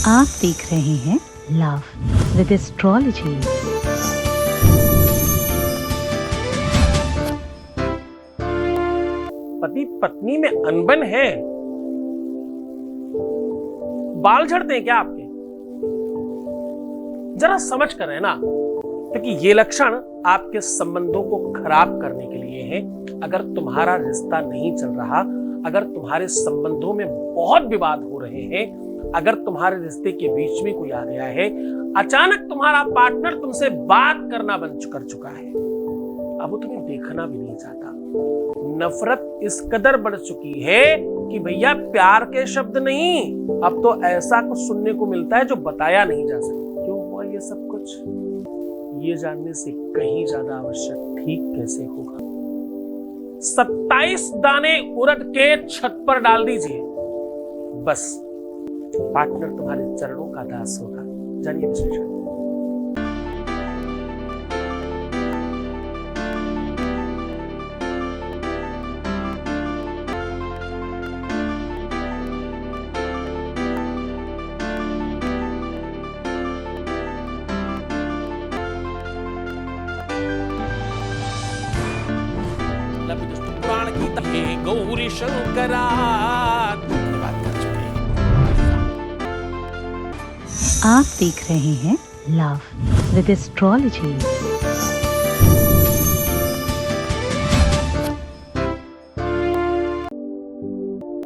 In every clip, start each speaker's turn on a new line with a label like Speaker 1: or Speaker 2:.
Speaker 1: आप देख रहे हैं लव विद एस्ट्रोलॉजी।
Speaker 2: पति पत्नी में अनबन है, बाल झड़ते हैं क्या आपके? जरा समझ कर है ना, क्योंकि ये लक्षण आपके संबंधों को खराब करने के लिए है। अगर तुम्हारा रिश्ता नहीं चल रहा, अगर तुम्हारे संबंधों में बहुत विवाद हो रहे हैं, अगर तुम्हारे रिश्ते के बीच में कोई आ गया है, अचानक तुम्हारा पार्टनर तुमसे बात करना बंद कर चुका है, अब वो तुम्हें देखना भी नहीं चाहता, नफरत इस कदर बढ़ चुकी है कि भैया प्यार के शब्द नहीं, अब तो ऐसा कुछ सुनने को मिलता है जो बताया नहीं जा सकता। क्यों हुआ ये सब कुछ, ये जानने से कहीं ज्यादा आवश्यक ठीक कैसे होगा। 27 दाने उड़द के छत पर डाल दीजिए, बस पार्टनर तुम्हारे चरणों का दास होगा। जानिए विशेषण। पुराण की तहे गौरी शंकरा बात कर चुके हैं।
Speaker 1: आप देख रहे हैं लव विद एस्ट्रोलॉजी।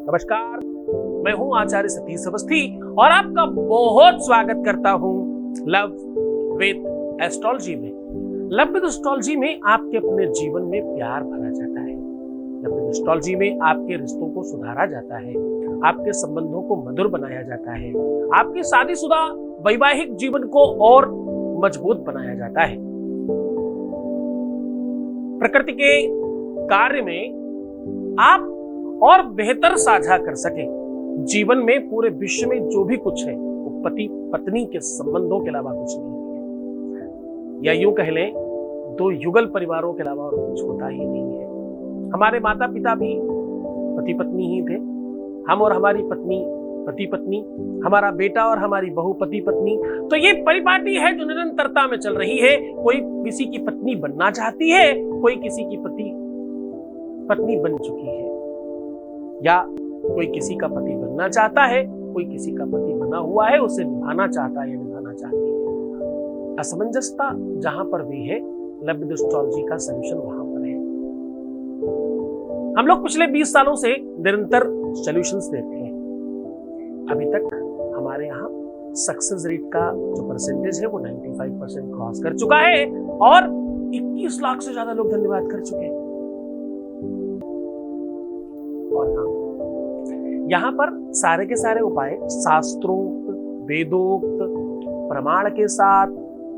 Speaker 2: नमस्कार, मैं हूं आचार्य सतीश अवस्थी और आपका बहुत स्वागत करता हूं लव विद एस्ट्रोलॉजी में। लव विद एस्ट्रोलॉजी में आपके अपने जीवन में प्यार भरा जाता है। लव विद एस्ट्रोलॉजी में आपके रिश्तों को सुधारा जाता है, आपके संबंधों को मधुर बनाया जाता है, आपके शादीशुदा वैवाहिक जीवन को और मजबूत बनाया जाता है। प्रकृति के कार्य में आप और बेहतर साझा कर सके। जीवन में पूरे विश्व में जो भी कुछ है वो पति पत्नी के संबंधों के अलावा कुछ नहीं है, या यूं कह लें दो युगल परिवारों के अलावा और कुछ होता ही नहीं है। हमारे माता पिता भी पति पत्नी ही थे, हम और हमारी पत्नी पति पत्नी, हमारा बेटा और हमारी बहू पति पत्नी। तो ये परिपाटी है जो निरंतरता में चल रही है। कोई किसी की पत्नी बनना चाहती है, कोई किसी की पत्नी बन चुकी है, या कोई किसी का पति बनना चाहता है, कोई किसी का पति बना हुआ है, उसे निभाना चाहता है या निभाना चाहती है। असमंजसता जहां पर भी है, लव विद एस्ट्रोलॉजी का सॉल्यूशन वहां पर है। हम लोग पिछले 20 सालों से निरंतर सॉल्यूशंस देते हैं। अभी तक हमारे यहाँ सक्सेस रेट का जो परसेंटेज है वो 95% क्रॉस कर चुका है और 21 लाख से ज्यादा लोग धन्यवाद कर चुके हैं। और हाँ, यहाँ पर सारे के सारे उपाय शास्त्रोक्त, वेदोक्त, प्रमाण के साथ,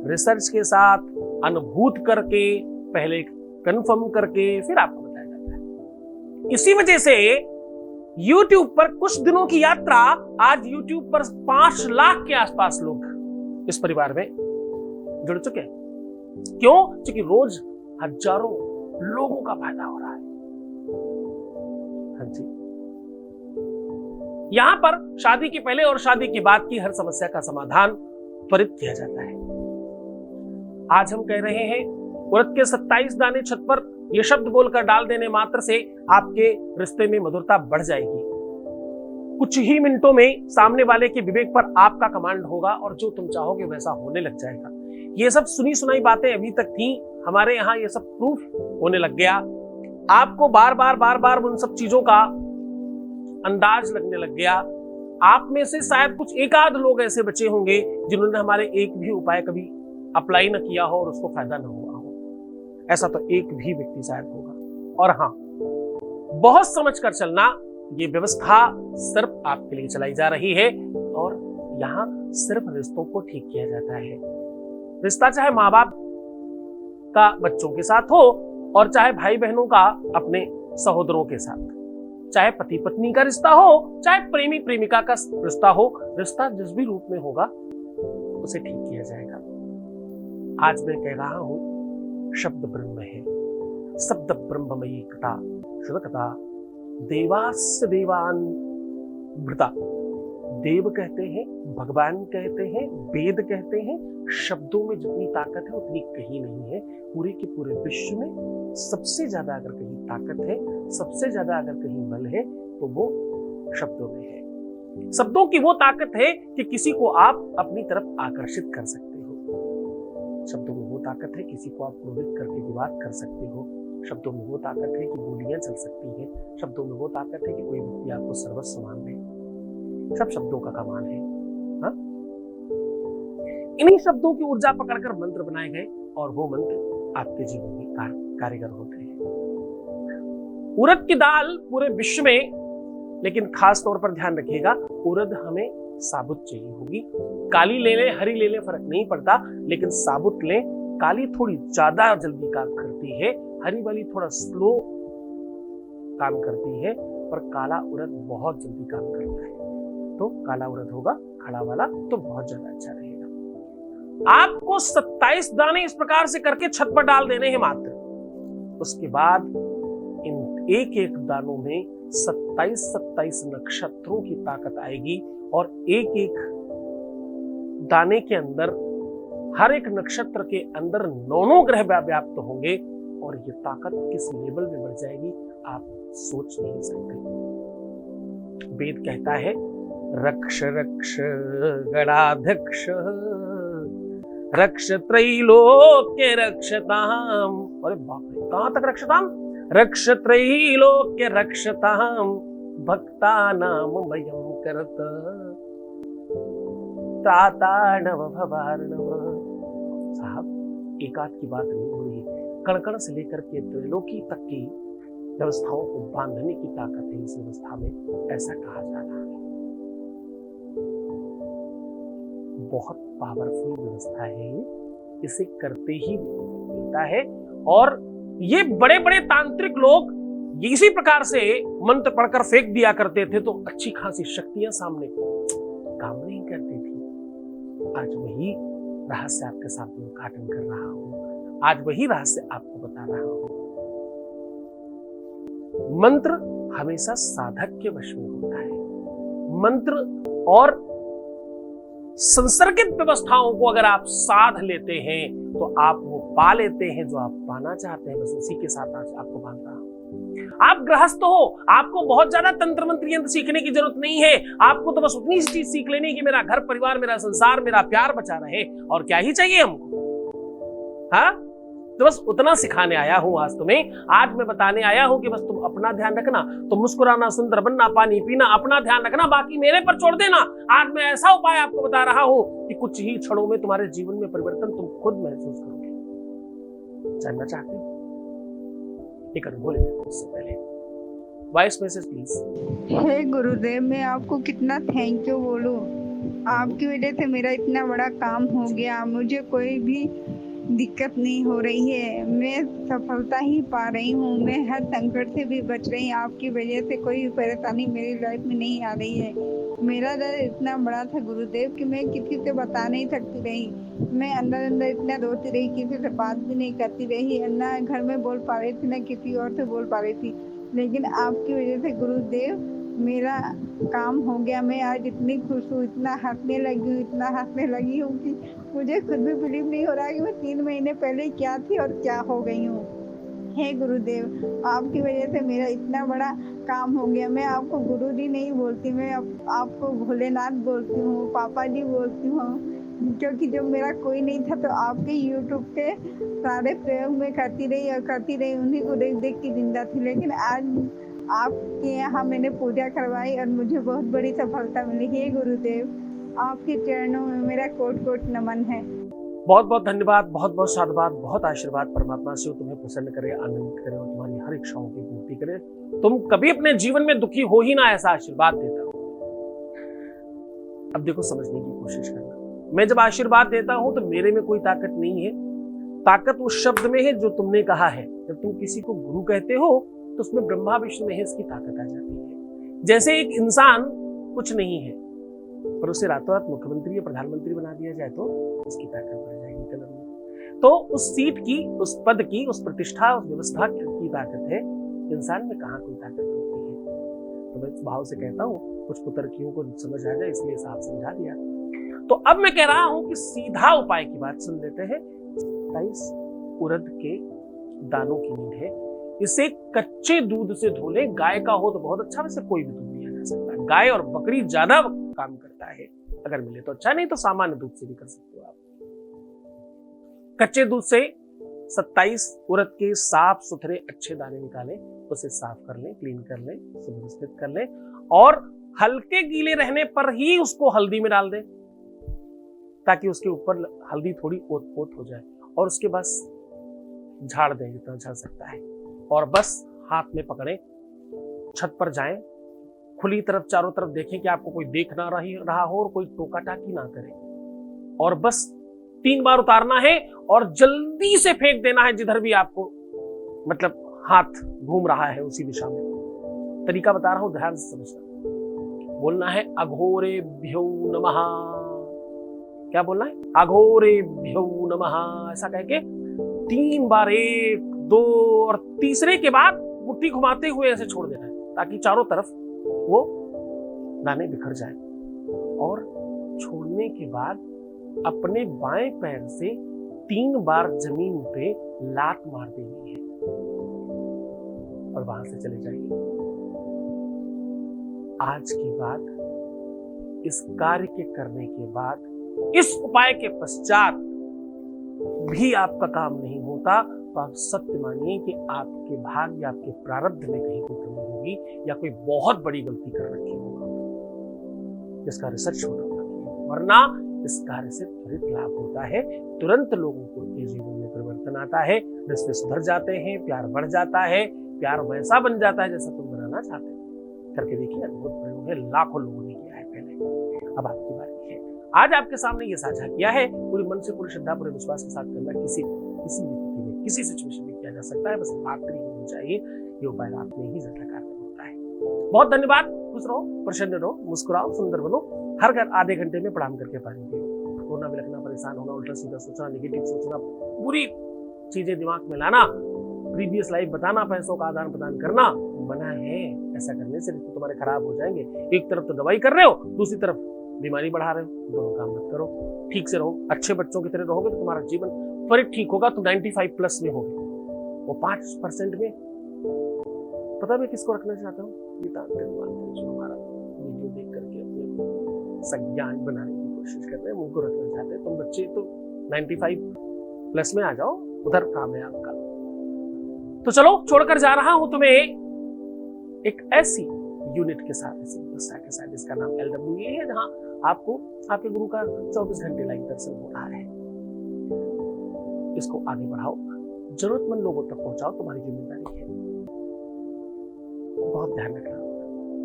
Speaker 2: रिसर्च के साथ, अनुभूत करके, पहले कंफर्म करके फिर आपको बताया जाता है। इसी वजह से YouTube पर कुछ दिनों की यात्रा, आज YouTube पर 5 लाख के आसपास लोग इस परिवार में जुड़ चुके हैं। क्यों? क्योंकि रोज हजारों लोगों का फायदा हो रहा है। हाँ जी, यहां पर शादी के पहले और शादी के बाद की हर समस्या का समाधान त्वरित किया जाता है। आज हम कह रहे हैं उड़द के 27 दाने छत पर ये शब्द बोलकर डाल देने मात्र से आपके रिश्ते में मधुरता बढ़ जाएगी। कुछ ही मिनटों में सामने वाले के विवेक पर आपका कमांड होगा और जो तुम चाहोगे वैसा होने लग जाएगा। ये सब सुनी सुनाई बातें अभी तक थी, हमारे यहाँ ये सब प्रूफ होने लग गया। आपको बार बार उन सब चीजों का अंदाज लगने लग गया। आप में से शायद कुछ एक आध लोग ऐसे बचे होंगे जिन्होंने हमारे एक भी उपाय कभी अप्लाई न किया हो और उसको फायदा न हुआ हो। ऐसा तो एक भी व्यक्ति शायद होगा। और हाँ, बहुत समझ कर चलना, ये व्यवस्था सिर्फ आपके लिए चलाई जा रही है और यहाँ सिर्फ रिश्तों को ठीक किया जाता है। रिश्ता चाहे माँ बाप का बच्चों के साथ हो और चाहे भाई बहनों का अपने सहोदरों के साथ, चाहे पति पत्नी का रिश्ता हो, चाहे प्रेमी प्रेमिका का रिश्ता हो, रिश्ता जिस भी रूप में होगा उसे ठीक किया जाएगा। आज मैं कह रहा हूं, शब्द ब्रह्म है, शब्द ब्रह्ममयी कथा, शुभ कथा, देवास्य देवान वृता, देव कहते हैं, भगवान कहते हैं, वेद कहते हैं, शब्दों में जितनी ताकत है उतनी कहीं नहीं है। पूरे के पूरे विश्व में सबसे ज्यादा अगर कहीं ताकत है, सबसे ज्यादा अगर कहीं बल है तो वो शब्दों में है। शब्दों की वो ताकत है कि किसी को आप अपनी तरफ आकर्षित कर सकते हो। शब्दों में वो ताकत है किसी को आप क्रोधित करके विवाद कर सकते हो। शब्दों में वो ताकत है कि गोलियां चल सकती हैं। शब्दों में वो ताकत है कि कोई व्यक्ति आपको सर्वस्व मान ले। सब शब्दों का कमाल है। हाँ? इन्हीं शब्दों की ऊर्जा पकड़कर मंत्र बनाए गए और वो मंत्र आपके जीवन में कारीगर होते हैं। उड़द की दाल पूरे विश्व में, लेकिन खास तौर पर ध्यान रखिएगा, उड़द हमें साबुत चाहिए होगी। काली ले लें, हरी ले लें, फर्क नहीं पड़ता, लेकिन साबुत लें। काली थोड़ी ज्यादा जल्दी काम करती है, हरी वाली थोड़ा स्लो काम करती है, पर काला उड़द बहुत जल्दी काम करता है। तो काला उड़द होगा खड़ा वाला तो बहुत ज्यादा अच्छा रहेगा। आपको 27 दाने इस प्रकार से करके छत पर डाल देने हैं मात्र। उसके बाद इन एक एक दानों में 27 नक्षत्रों की ताकत आएगी और एक एक दाने के अंदर, हर एक नक्षत्र के अंदर 9 ग्रह व्याप्त होंगे और ये ताकत किस लेवल में बढ़ जाएगी आप सोच नहीं सकते। वेद कहता है रक्ष रक्ष गणाध्यक्ष रक्ष त्रैलोक्य रक्षताम। अरे बाप रे, कहां तक रक्षताम? रक्ष त्रैलोक्य रक्षताम भक्तानाम भयं करत ताताणव भवार्णव। साहब, एक आध की बात नहीं हो रही है, कण-कण से लेकर के त्रैलोकी तक की व्यवस्थाओं को बांधने की ताकत है इस व्यवस्था में, ऐसा कहा जा रहा है। बहुत पावरफुल व्यवस्था है ये, इसे करते ही मिलता है। और ये बड़े बड़े तांत्रिक लोग इसी प्रकार से मंत्र पढ़कर फेंक दिया करते थे तो अच्छी खासी शक्तियां सामने काम नहीं करती थी। आज वही रहस्य आपके सामने उद्घाटन कर रहा हूं, आज वही रहस्य आपको बता रहा हूं। मंत्र हमेशा साधक के वश में होता है। मंत्र और संसर्गित व्यवस्थाओं को अगर आप साध लेते हैं तो आप वो पा लेते हैं जो आप पाना चाहते हैं। बस उसी के साथ आज आपको बांध रहा हूं। आप गृहस्थ हो, आपको बहुत ज्यादा तंत्र मंत्र यंत्र सीखने की जरूरत नहीं है। आपको तो बस उतनी चीज सीख लेनी कि मेरा घर परिवार, मेरा संसार, मेरा प्यार बचा रहे, और क्या ही चाहिए हमको। हाँ, तो बस उतना सिखाने आया हूं आज तुम्हें। आज मैं बताने आया हूं कि बस तुम अपना ध्यान रखना, तुम मुस्कुराना, सुंदर बनना, पानी पीना, अपना ध्यान रखना, बाकी मेरे पर छोड़ देना। आज मैं ऐसा उपाय आपको बता रहा हूं कि कुछ ही क्षणों में तुम्हारे जीवन में परिवर्तन तुम खुद महसूस करोगे। जानना चाहते हो? एक अनुभव लेते हैं उससे पहले वॉइस मैसेज प्लीज।
Speaker 3: हे गुरुदेव, मैं आपको कितना थैंक यू बोलूं। आपकी वजह से मेरा इतना बड़ा काम हो गया, मुझे कोई भी दिक्कत नहीं हो रही है, मैं सफलता ही पा रही हूँ, मैं हर संकट से भी बच रही हूँ। आपकी वजह से कोई परेशानी मेरी लाइफ में नहीं आ रही है। मेरा डर इतना बड़ा था गुरुदेव कि मैं किसी से बता नहीं सकती रही। मैं अंदर अंदर इतना रोती रही, किसी से बात भी नहीं करती रही, ना घर में बोल पा रही थी, ना किसी और से बोल पा रही थी। लेकिन आपकी वजह से गुरुदेव मेरा काम हो गया। मैं आज इतनी खुश हूँ, इतना हंसने लगी हूँ कि मुझे खुद भी बिलीव नहीं हो रहा कि मैं 3 महीने पहले क्या थी और क्या हो गई हूँ। हे गुरुदेव, आपकी वजह से मेरा इतना बड़ा काम हो गया। मैं आपको गुरु जी नहीं बोलती, मैं आपको भोलेनाथ बोलती हूँ, पापा जी बोलती हूँ, क्योंकि जब मेरा कोई नहीं था तो आपके यूट्यूब के सारे प्रयोग में करती रही, उन्हीं को देख देख के जिंदा थी। लेकिन आज आपके यहाँ मैंने पूजा करवाई और मुझे बहुत बड़ी सफलता मिली। हे गुरुदेव, आपके चरणों में मेरा कोट कोट नमन है।
Speaker 2: बहुत बहुत धन्यवाद, बहुत बहुत साधुवाद, बहुत आशीर्वाद। परमात्मा से तुम्हें प्रसन्न करे, आनंदित करे और तुम्हारी हर इच्छाओं की पूर्ति करे। तुम कभी अपने जीवन में दुखी हो ही ना, ऐसा आशीर्वाद देता हूं। अब देखो, समझने की कोशिश करना। मैं जब आशीर्वाद देता हूं तो मेरे में कोई ताकत नहीं है, ताकत उस शब्द में है जो तुमने कहा है। जब तुम किसी को गुरु कहते हो तो उसमें ब्रह्मा विष्णु महेश की ताकत आ जाती है। जैसे एक इंसान कुछ नहीं है पर उसे रातों रात मुख्यमंत्री या प्रधानमंत्री बना दिया जाए तो उसकी ताकत बढ़ जाएगी कदम में। तो उस सीट की, उस पद की, उस प्रतिष्ठा, उस व्यवस्था की ताकत है। इंसान में कहाँ कोई ताकत होती है। तो मैं इस भाव से कहता हूँ, कुछ कुतर्कियों को समझ आ जाए इसलिए साफ समझा दिया। तो अब मैं कह रहा हूं कि सीधा उपाय की बात सुन लेते हैं। 27 उड़द के दानों की नींद है, इसे कच्चे दूध से धो ले। गाय का हो तो बहुत अच्छा, वैसे कोई भी दूध लिया जा सकता है। गाय और बकरी ज्यादा काम करता है, अगर मिले तो अच्छा, नहीं तो सामान्य दूध से भी कर सकते हो आप। कच्चे दूध से 27 उड़द के साफ सुथरे अच्छे दाने निकालें, उसे साफ कर लें, क्लीन कर लें, सुव्यवस्थित कर लें और हल्के गीले रहने पर ही उसको हल्दी में डाल दें, ताकि उसके ऊपर हल्दी थोड़ी ओत-पोत हो जाए, और उसके बस झाड़ दें जितना झड़ सकता है, और बस हाथ में पकड़ें, छत पर जाएं, खुली तरफ चारों तरफ देखें कि आपको कोई देख ना रहा हो और कोई टोका टाकी ना करे, और बस 3 बार उतारना है और जल्दी से फेंक देना है जिधर भी आपको मतलब हाथ घूम रहा है उसी दिशा में। तरीका बता रहा हूं, ध्यान से समझना। बोलना है अघोरेभ्यो नमः। क्या बोलना है? अघोरेभ्यो नमः। ऐसा कह के 3 बार, 1, 2 और तीसरे के बाद मुट्ठी घुमाते हुए ऐसे छोड़ देना है, ताकि चारों तरफ वो दाने बिखर जाए। और छोड़ने के बाद अपने बाएं पैर से 3 बार जमीन पे लात मार देनी है और वहां से चले जाइए। आज के बाद, इस कार्य के करने के बाद, इस उपाय के पश्चात भी आपका काम नहीं होता, तो आप सत्य मानिए कि आपके भाग्य, आपके प्रारब्ध में कहीं कोई कमी होगी या कोई बहुत बड़ी गलती कर रखी होगा, जिसका रिसर्च होना बाकी है। वरना इस कार्य से त्वरित लाभ होता है, तुरंत लोगों के जीवन में परिवर्तन आता है, रिश्ते सुधर जाते हैं, प्यार बढ़ जाता है, प्यार वैसा बन जाता है जैसा तुम बनाना चाहते हो। करके देखिए, अद्भुत प्रयोग है, लाखों लोगों ने किया है पहले, अब आपकी बारी है। आज आपके सामने ये साझा किया है, पूरे मन से, पूरी श्रद्धा, पूरे विश्वास के साथ करना किसी भी स्थिति में, किसी सिचुएशन में किया जा सकता है, बस आखिरी होनी चाहिए। ये उपाय रात में ही ज्यादा कारगर होता है। बहुत धन्यवाद। खुश रहो, प्रसन्न रहो, मुस्कुराओ, सुंदर बनो। हर घर आधे घंटे में प्रणाम करके पानी पियो। रोना, बिलखना, परेशान होना, उल्टा सीधा सोचना, नेगेटिव सोचना, बुरी चीजें दिमाग में लाना, प्रीवियस लाइफ बताना, पैसों का आदान प्रदान करना मना है। ऐसा करने से रिश्ते तुम्हारे खराब हो जाएंगे। एक तरफ तो दवाई कर रहे हो, दूसरी तरफ बीमारी बढ़ा रहे हो। दोनों काम मत करो, ठीक से रहो। अच्छे बच्चों की तरह रहोगे तो तुम्हारा जीवन त्वरित ठीक होगा। तुम 95+ में होगे, वो 5% में पता मैं किसको रखना चाहता हूँ? ये तांत्रिक जो हमारा वीडियो देख करके अपने संज्ञान बनाने की कोशिश कर रहे हैं, उनको रखना चाहते हैं। तुम बच्चे तो 95+ में आ जाओ, उधर काम है आपका। तो चलो, छोड़कर जा रहा हूं तुम्हें एक ऐसी यूनिट के साथ, ऐसी व्यवस्था के साथ, जिसका नाम LWA है, जहां आपको आपके गुरु का 24 घंटे लाइव दर्शन हो रहा है। इसको आगे बढ़ाओ, जरूरतमंद लोगों तक पहुंचाओ, तुम्हारी जिम्मेदारी है। बहुत ध्यान रखना।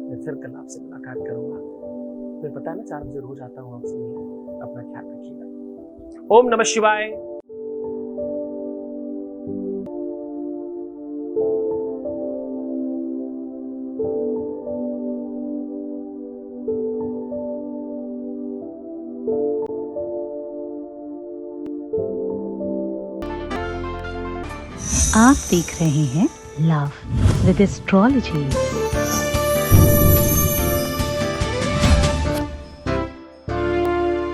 Speaker 2: मैं फिर कल आपसे मुलाकात करूंगा। तुम्हें पता है ना, 4 बजे रोज आता हूँ आपसे मिलने। अपना ख्याल रखिएगा। ओम नमः शिवाय।
Speaker 1: आप देख रहे हैं लव विद एस्ट्रोलॉजी।